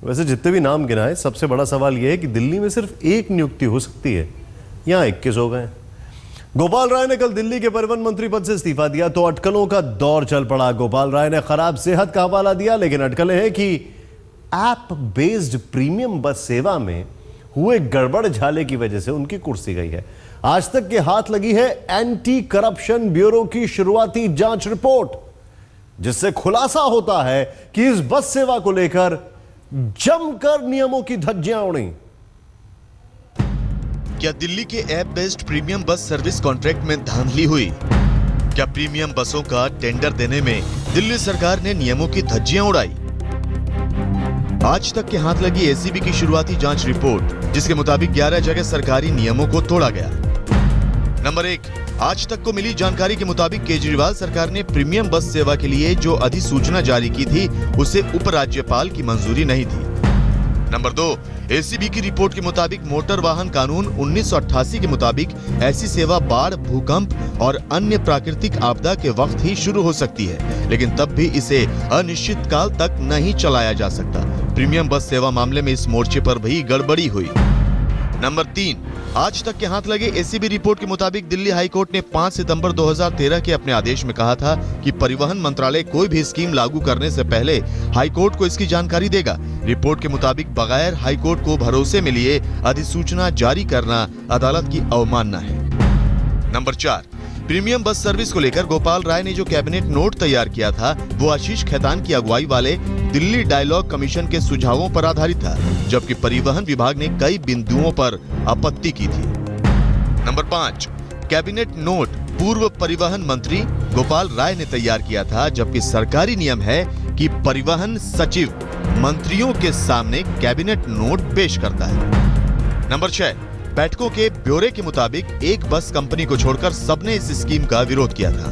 वैसे जितने भी नाम गिनाए, सबसे बड़ा सवाल यह है कि दिल्ली में सिर्फ एक नियुक्ति हो सकती है, यहां 21 हो गए। गोपाल राय ने कल दिल्ली के परिवहन मंत्री पद से इस्तीफा दिया तो अटकलों का दौर चल पड़ा। गोपाल राय ने खराब सेहत का हवाला दिया, लेकिन अटकलें हैं कि ऐप बेस्ड प्रीमियम बस सेवा में हुए गड़बड़ झाले की वजह से उनकी कुर्सी गई है। आज तक के हाथ लगी है एंटी करप्शन ब्यूरो की शुरुआती जांच रिपोर्ट, जिससे खुलासा होता है कि इस बस सेवा को लेकर जमकर नियमों की धज्जियां उड़ी। क्या दिल्ली के app based premium bus service contract में धांधली हुई? क्या प्रीमियम बसों का टेंडर देने में दिल्ली सरकार ने नियमों की धज्जियां उड़ाई? आज तक के हाथ लगी एसीबी की शुरुआती जांच रिपोर्ट, जिसके मुताबिक 11 जगह सरकारी नियमों को तोड़ा गया। नंबर 1, आज तक को मिली जानकारी के मुताबिक केजरीवाल सरकार ने प्रीमियम बस सेवा के लिए जो अधिसूचना जारी की थी, उसे उपराज्यपाल की मंजूरी नहीं थी। नंबर 2, एसीबी की रिपोर्ट के मुताबिक मोटर वाहन कानून 1988 के मुताबिक ऐसी सेवा बाढ़, भूकंप और अन्य प्राकृतिक आपदा के वक्त ही शुरू हो सकती है, लेकिन तब भी इसे अनिश्चित काल तक नहीं चलाया जा सकता। प्रीमियम बस सेवा मामले में इस मोर्चे पर भी गड़बड़ी हुई। नंबर 3, आज तक के हाथ लगे एसीबी रिपोर्ट के मुताबिक दिल्ली हाईकोर्ट ने 5 सितंबर 2013 के अपने आदेश में कहा था कि परिवहन मंत्रालय कोई भी स्कीम लागू करने से पहले हाईकोर्ट को इसकी जानकारी देगा। रिपोर्ट के मुताबिक बगैर हाईकोर्ट को भरोसे में लिए अधिसूचना जारी करना अदालत की अवमानना है। नंबर 4, प्रीमियम बस सर्विस को लेकर गोपाल राय ने जो कैबिनेट नोट तैयार किया था, वो आशीष खेतान की अगुवाई वाले दिल्ली डायलॉग कमीशन के सुझावों पर आधारित था, जबकि परिवहन विभाग ने कई बिंदुओं पर आपत्ति की थी। नंबर 5, कैबिनेट नोट पूर्व परिवहन मंत्री गोपाल राय ने तैयार किया था, जबकि सरकारी नियम है कि परिवहन सचिव मंत्रियों के सामने कैबिनेट नोट पेश करता है। नंबर 6, बैठकों के ब्यौरे के मुताबिक एक बस कंपनी को छोड़कर सबने इस स्कीम का विरोध किया था।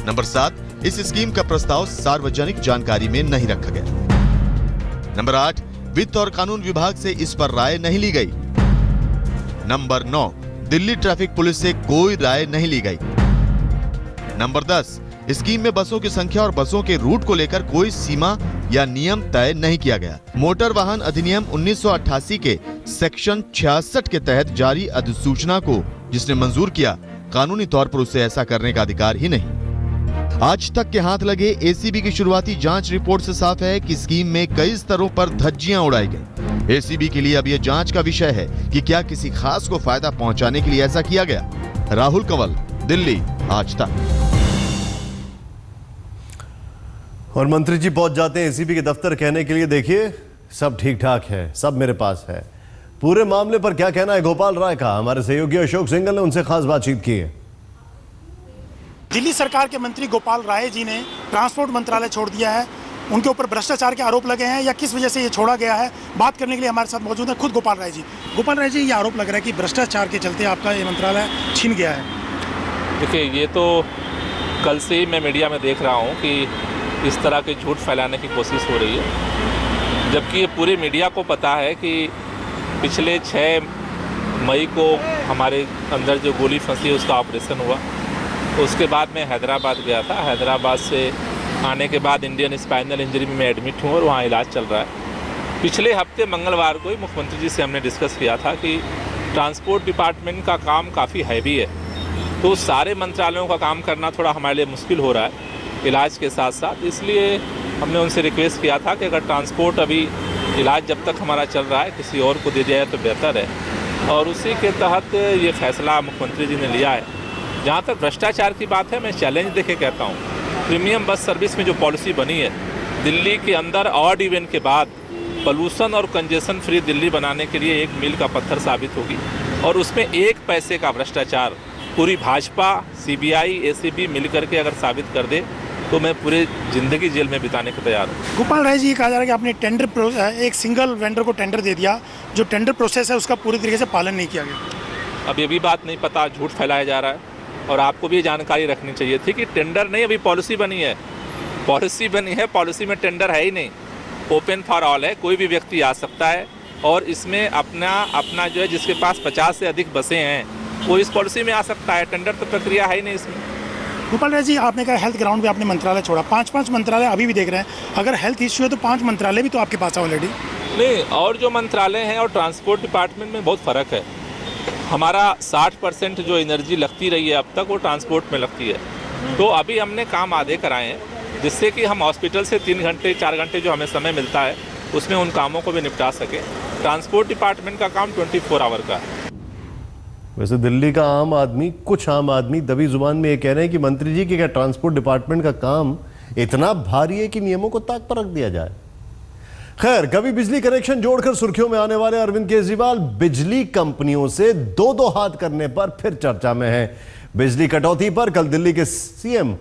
नंबर 7, इस स्कीम का प्रस्ताव सार्वजनिक जानकारी में नहीं रखा गया। नंबर 8, वित्त और कानून विभाग से इस पर राय नहीं ली गई। नंबर 9, दिल्ली ट्रैफिक पुलिस से कोई राय नहीं ली गई। नंबर 10, स्कीम में बसों की संख्या और बसों के रूट को लेकर कोई सीमा या नियम तय नहीं किया गया। मोटर वाहन अधिनियम 1988 के सेक्शन 66 के तहत जारी अधिसूचना को जिसने मंजूर किया, कानूनी तौर पर उसे ऐसा करने का अधिकार ही नहीं। आज तक के हाथ लगे एसीबी की शुरुआती जांच रिपोर्ट से साफ है कि स्कीम में कई स्तरों पर धज्जियां उड़ाई गई। एसीबी के लिए अब यह जांच का विषय है कि क्या किसी खास को फायदा पहुंचाने के लिए ऐसा किया गया। राहुल कंवल, दिल्ली, आज तक। और मंत्री जी पहुंच जाते हैं एसीबी के दफ्तर कहने के लिए, देखिए सब ठीक ठाक है, सब मेरे पास है। पूरे मामले पर क्या कहना है गोपाल राय का, हमारे सहयोगी अशोक सिंघल ने उनसे खास बातचीत की है। दिल्ली सरकार के मंत्री गोपाल राय जी ने ट्रांसपोर्ट मंत्रालय छोड़ दिया है, उनके ऊपर भ्रष्टाचार के आरोप लगे हैं या किस वजह से ये छोड़ा गया है, बात करने के लिए हमारे साथ मौजूद है खुद गोपाल राय जी। गोपाल राय जी, ये आरोप लग रहा है कि भ्रष्टाचार के चलते आपका ये मंत्रालय छिन गया है। देखिए, ये तो कल से ही मैं मीडिया में देख रहा हूँ कि इस तरह के झूठ फैलाने की कोशिश हो रही है, जबकि ये पूरे मीडिया को पता है कि पिछले 6 मई को हमारे अंदर जो गोली फंसी उसका ऑपरेशन हुआ। तो उसके बाद मैं हैदराबाद गया था। हैदराबाद से आने के बाद इंडियन स्पाइनल इंजरी में मैं एडमिट हूँ और वहाँ इलाज चल रहा है। पिछले हफ्ते मंगलवार को ही मुख्यमंत्री जी से हमने डिस्कस किया था कि ट्रांसपोर्ट डिपार्टमेंट का काम काफ़ी हैवी है, तो सारे मंत्रालयों का काम करना थोड़ा हमारे लिए मुश्किल हो रहा है इलाज के साथ साथ। इसलिए हमने उनसे रिक्वेस्ट किया था कि अगर ट्रांसपोर्ट अभी इलाज जब तक हमारा चल रहा है किसी और को दे दिया जाए तो बेहतर है, और उसी के तहत ये फैसला मुख्यमंत्री जी ने लिया है। जहाँ तक भ्रष्टाचार की बात है, मैं चैलेंज देके कहता हूँ, प्रीमियम बस सर्विस में जो पॉलिसी बनी है, दिल्ली के अंदर ऑड इवन के बाद पॉल्यूशन और कंजेशन फ्री दिल्ली बनाने के लिए एक मील का पत्थर साबित होगी, और उसमें 1 पैसे का भ्रष्टाचार पूरी भाजपा, सीबीआई, एसीबी मिलकर के अगर साबित कर दे तो मैं पूरी जिंदगी जेल में बिताने को तैयार हूँ। गोपाल राय जी, ये कहा जा रहा है कि आपने टेंडर एक सिंगल वेंडर को टेंडर दे दिया, जो टेंडर प्रोसेस है उसका पूरी तरीके से पालन नहीं किया गया। अब ये भी बात नहीं पता, झूठ फैलाया जा रहा है, और आपको भी ये जानकारी रखनी चाहिए थी कि टेंडर नहीं, अभी पॉलिसी बनी है। पॉलिसी बनी है, पॉलिसी में टेंडर है ही नहीं, ओपन फॉर ऑल है, कोई भी व्यक्ति आ सकता है, और इसमें अपना जो है जिसके पास 50 से अधिक बसें हैं वो इस पॉलिसी में आ सकता है। टेंडर तो प्रक्रिया है ही नहीं इसमें। गोपाल राय जी, आपने कहा हेल्थ ग्राउंड पे आपने मंत्रालय छोड़ा, 5 मंत्रालय अभी भी देख रहे हैं। अगर हेल्थ इश्यू है तो 5 मंत्रालय भी तो आपके पास है ऑलरेडी। नहीं, और जो मंत्रालय हैं और ट्रांसपोर्ट डिपार्टमेंट में बहुत फ़र्क है। हमारा 60% जो एनर्जी लगती रही है अब तक वो ट्रांसपोर्ट में लगती है। तो अभी हमने काम आधे कराए हैं जिससे कि हम हॉस्पिटल से 3 घंटे 4 घंटे जो हमें समय मिलता है उसमें उन कामों को भी निपटा सकें। ट्रांसपोर्ट डिपार्टमेंट का काम 24 आवर का है। वैसे दिल्ली का आम आदमी, कुछ आम आदमी दबी जुबान में ये कह रहे हैं कि मंत्री जी कि क्या ट्रांसपोर्ट डिपार्टमेंट का काम इतना भारी है कि नियमों को ताक पर रख दिया जाए। खैर, कभी बिजली कनेक्शन जोड़कर सुर्खियों में आने वाले अरविंद केजरीवाल बिजली कंपनियों से 2-2 हाथ करने पर फिर चर्चा में है। बिजली कटौती पर कल दिल्ली के सीएम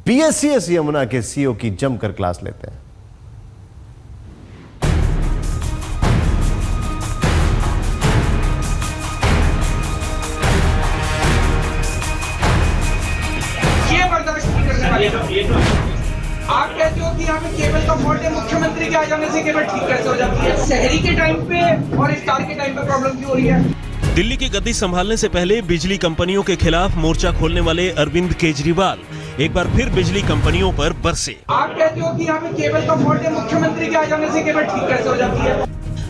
बीएसईएस यमुना के सीईओ की जमकर क्लास लेते हैं। आप कहते हो कि यहाँ पे केबल का फॉल्ट है, मुख्यमंत्री के आ जाने से केबल ठीक कैसे हो जाती है? शहरी के टाइम पे और इफ्तार के टाइम पे प्रॉब्लम क्यों हो रही है? दिल्ली की गद्दी संभालने से पहले बिजली कंपनियों के खिलाफ मोर्चा खोलने वाले अरविंद केजरीवाल एक बार फिर बिजली कंपनियों पर बरसे। आप कहते हो कि यहाँ पे केबल का फॉल्ट है, मुख्यमंत्री के आ जाने से केबल ठीक कैसे हो जाती है?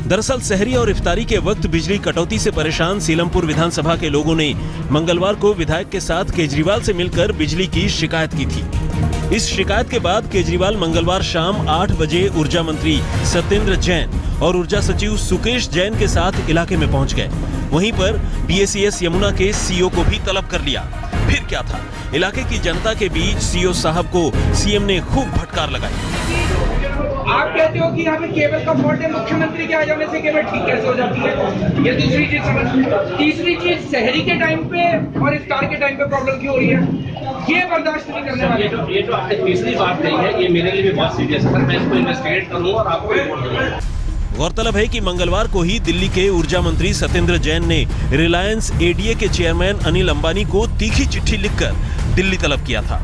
दरअसल सहरी और इफ्तारी के वक्त बिजली कटौती से परेशान सीलमपुर विधानसभा के लोगों ने मंगलवार को विधायक के साथ केजरीवाल से मिलकर बिजली की शिकायत की थी। इस शिकायत के बाद केजरीवाल मंगलवार शाम 8 बजे ऊर्जा मंत्री सत्येंद्र जैन और ऊर्जा सचिव सुकेश जैन के साथ इलाके में पहुंच गए। वहीं पर बीएसईएस यमुना के सीईओ को भी तलब कर लिया। फिर क्या था, इलाके की जनता के बीच सीईओ साहब को सीएम ने खूब फटकार लगाई। आप कहते हो कि यहाँ पे केबल का फॉल्ट है, मुख्यमंत्री के आ जाने से केबल ठीक कैसे हो जाती है? ये दूसरी चीज समझ। तीसरी चीज, शहरी के टाइम पे और इफ्तार के टाइम पे प्रॉब्लम क्यों हो रही है? ये बर्दाश्त नहीं करने वाले। ये जो आपने तीसरी बात नहीं है, ये मेरे लिए भी बहुत सीरियस है। मैं इसको इन्वेस्टिगेट करूंगा और आपको रिपोर्ट दूंगा। गौरतलब है कि मंगलवार को ही दिल्ली के ऊर्जा मंत्री सत्येंद्र जैन ने रिलायंस एडीए के चेयरमैन अनिल अंबानी को तीखी चिट्ठी लिखकर दिल्ली तलब किया था।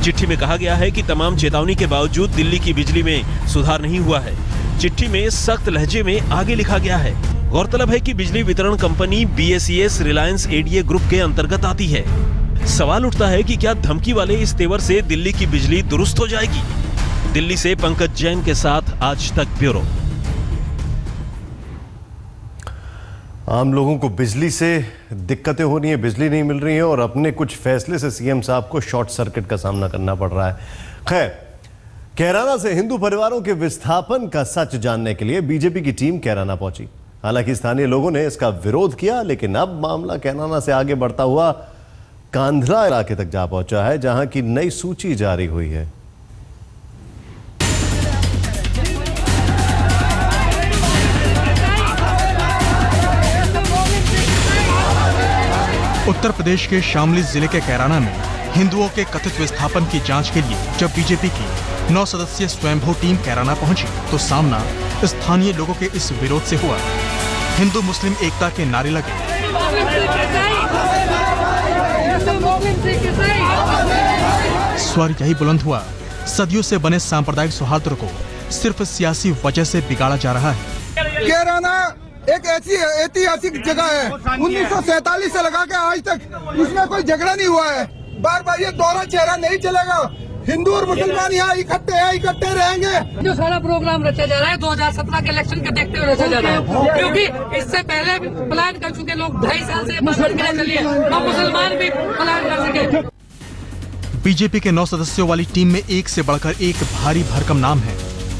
चिट्ठी में कहा गया है कि तमाम चेतावनी के बावजूद दिल्ली की बिजली में सुधार नहीं हुआ है। चिट्ठी में सख्त लहजे में आगे लिखा गया है। गौरतलब है कि बिजली वितरण company BSES Reliance ADA group के अंतर्गत आती है। सवाल उठता है कि क्या धमकी वाले इस तेवर से दिल्ली की बिजली दुरुस्त हो जाएगी? दिल्ली से पंकज जैन के साथ आज तक ब्यूरो। आम लोगों को बिजली से दिक्कतें हो रही हैं, बिजली नहीं मिल रही है और अपने कुछ फैसले से सीएम साहब को शॉर्ट सर्किट का सामना करना पड़ रहा है। खैर, कैराना से हिंदू परिवारों के विस्थापन का सच जानने के लिए बीजेपी की टीम कैराना पहुंची। हालांकि स्थानीय लोगों ने इसका विरोध किया, लेकिन अब मामला कैराना से आगे बढ़ता हुआ कांधला इलाके तक जा पहुंचा है, जहां की नई सूची जारी हुई है। उत्तर प्रदेश के शामली जिले के कैराना में हिंदुओं के कथित विस्थापन की जांच के लिए जब बीजेपी की 9 सदस्यीय स्वयंभू टीम कैराना पहुंची तो सामना स्थानीय लोगों के इस विरोध से हुआ। हिंदू मुस्लिम एकता के नारे लगे। स्वर यही बुलंद हुआ, सदियों से बने सांप्रदायिक सौहार्द को सिर्फ सियासी वजह से बिगाड़ा जा रहा है। कैराना एक ऐसी ऐतिहासिक जगह है, 1947 से लगा के आज तक इसमें कोई झगड़ा नहीं हुआ है। बार बार ये दोहरा चेहरा नहीं चलेगा। हिंदू और मुसलमान यहाँ इकट्ठे रहेंगे। जो सारा प्रोग्राम रचा जा रहा है 2017 के इलेक्शन के देखते हुए रचा जा रहा है, क्योंकि इससे पहले प्लान कर चुके लोग 2.5 साल से मुसलमान भी प्लान कर सके। बीजेपी के 9 सदस्यों वाली टीम में एक से बढ़कर एक भारी भरकम नाम है।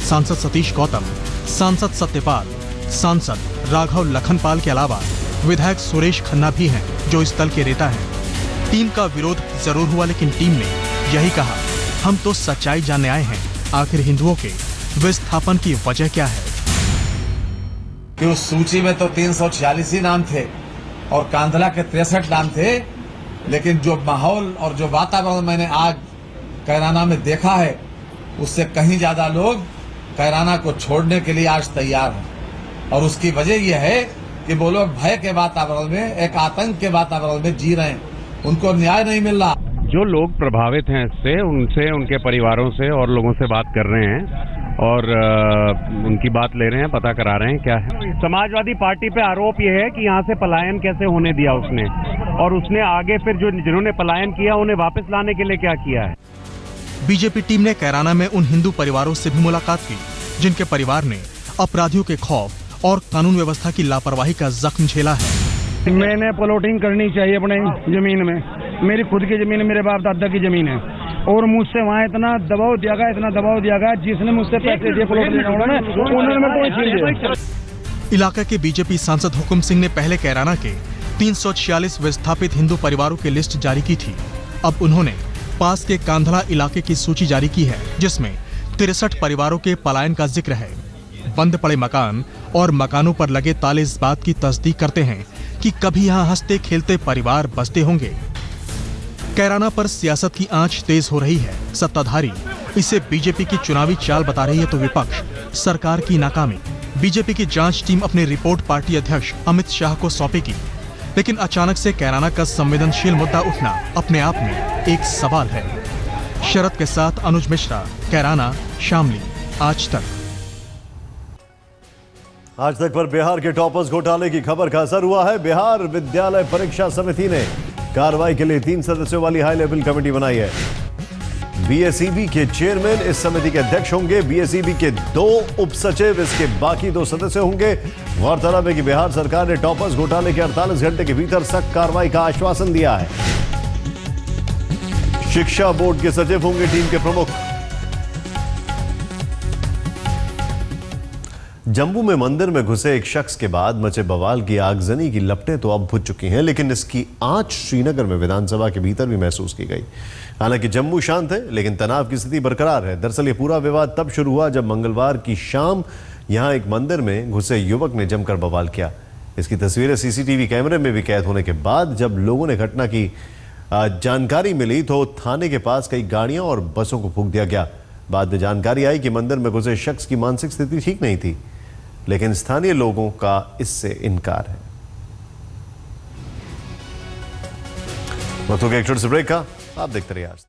सांसद सतीश गौतम, सांसद सत्यपाल, सांसद राघव लखनपाल के अलावा विधायक सुरेश खन्ना भी हैं, जो इस दल के नेता हैं। टीम का विरोध जरूर हुआ, लेकिन टीम ने यही कहा, हम तो सच्चाई जानने आए हैं। आखिर हिंदुओं के विस्थापन की वजह क्या है? कि उस सूची में तो 346 ही नाम थे और कांधला के 63 नाम थे, लेकिन जो माहौल और जो वातावरण मैंने आज कैराना में देखा है, उससे कहीं ज्यादा लोग कैराना को छोड़ने के लिए आज तैयार हैं। और उसकी वजह यह है कि वो लोग भय के वातावरण में, एक आतंक के वातावरण में जी रहे हैं। उनको न्याय नहीं मिल रहा। जो लोग प्रभावित हैं इससे, उनसे, उनके परिवारों से और लोगों से बात कर रहे हैं और उनकी बात ले रहे हैं, पता करा रहे हैं क्या है। समाजवादी पार्टी पे आरोप ये है कि यहाँ से पलायन कैसे होने दिया उसने। और उसने आगे फिर जो जिन्होंने पलायन किया उन्हें वापस लाने के लिए क्या किया है। बीजेपी टीम ने कैराना में उन हिंदू परिवारों से भी मुलाकात की जिनके परिवार ने अपराधियों के खौफ और कानून व्यवस्था की लापरवाही का जख्म झेला है। मैंने प्लॉटिंग करनी चाहिए अपने जमीन में, मेरी खुद की जमीन, मेरे बाप दादा की जमीन है, और मुझसे वहाँ इतना दबाव दिया गया, जिसने मुझसे पैसे दिए प्लॉट लेने वाला ने, उन्होंने मेरे को छीन लिया। इलाके के बीजेपी सांसद हुकुम सिंह ने पहले कैराना के 346 विस्थापित हिंदू परिवारों की लिस्ट जारी की थी। अब उन्होंने पास के कांधला इलाके की सूची जारी की है जिसमें 63 परिवारों के पलायन का जिक्र है। बंद पड़े मकान और मकानों पर लगे ताले इस बात की तस्दीक करते हैं कि कभी यहाँ हंसते खेलते परिवार बसते होंगे। कैराना पर सियासत की आंच तेज हो रही है। सत्ताधारी इसे बीजेपी की चुनावी चाल बता रही है तो विपक्ष सरकार की नाकामी। बीजेपी की जांच टीम अपनी रिपोर्ट पार्टी अध्यक्ष अमित शाह को सौंपेगी, लेकिन अचानक से कैराना का संवेदनशील मुद्दा उठना अपने आप में एक सवाल है। शरद के साथ अनुज मिश्रा, कैराना, शामली, आज तक। आज तक पर बिहार के टॉपर्स घोटाले की खबर का असर हुआ है। बिहार विद्यालय परीक्षा समिति ने कार्रवाई के लिए 3 सदस्यों वाली हाई लेवल कमेटी बनाई है। बीएसईबी के चेयरमैन इस समिति के अध्यक्ष होंगे। बीएसईबी के 2 उप सचिव इसके बाकी 2 सदस्य होंगे। गौरतलब है कि बिहार सरकार ने टॉपर्स घोटाले के 48 घंटे के भीतर सख्त कार्रवाई का आश्वासन दिया है। शिक्षा बोर्ड के सचिव होंगे टीम के प्रमुख। जम्मू में मंदिर में घुसे एक शख्स के बाद मचे बवाल की आगजनी की लपटें तो अब बुझ चुकी हैं, लेकिन इसकी आंच श्रीनगर में विधानसभा के भीतर भी महसूस की गई। हालांकि जम्मू शांत है, लेकिन तनाव की स्थिति बरकरार है। दरअसल ये पूरा विवाद तब शुरू हुआ जब मंगलवार की शाम यहां एक मंदिर में घुसे युवक ने जमकर बवाल किया। इसकी तस्वीरें सीसीटीवी कैमरे में भी कैद होने के बाद जब लोगों ने घटना की जानकारी मिली तो थाने के पास कई गाड़ियां और बसों को फूंक दिया गया। बाद में जानकारी आई कि मंदिर में घुसे शख्स की मानसिक स्थिति ठीक नहीं थी, लेकिन स्थानीय लोगों का इससे इनकार है। वक्त हो गया एक छोटे से ब्रेक का, आप देखते रहिए आज।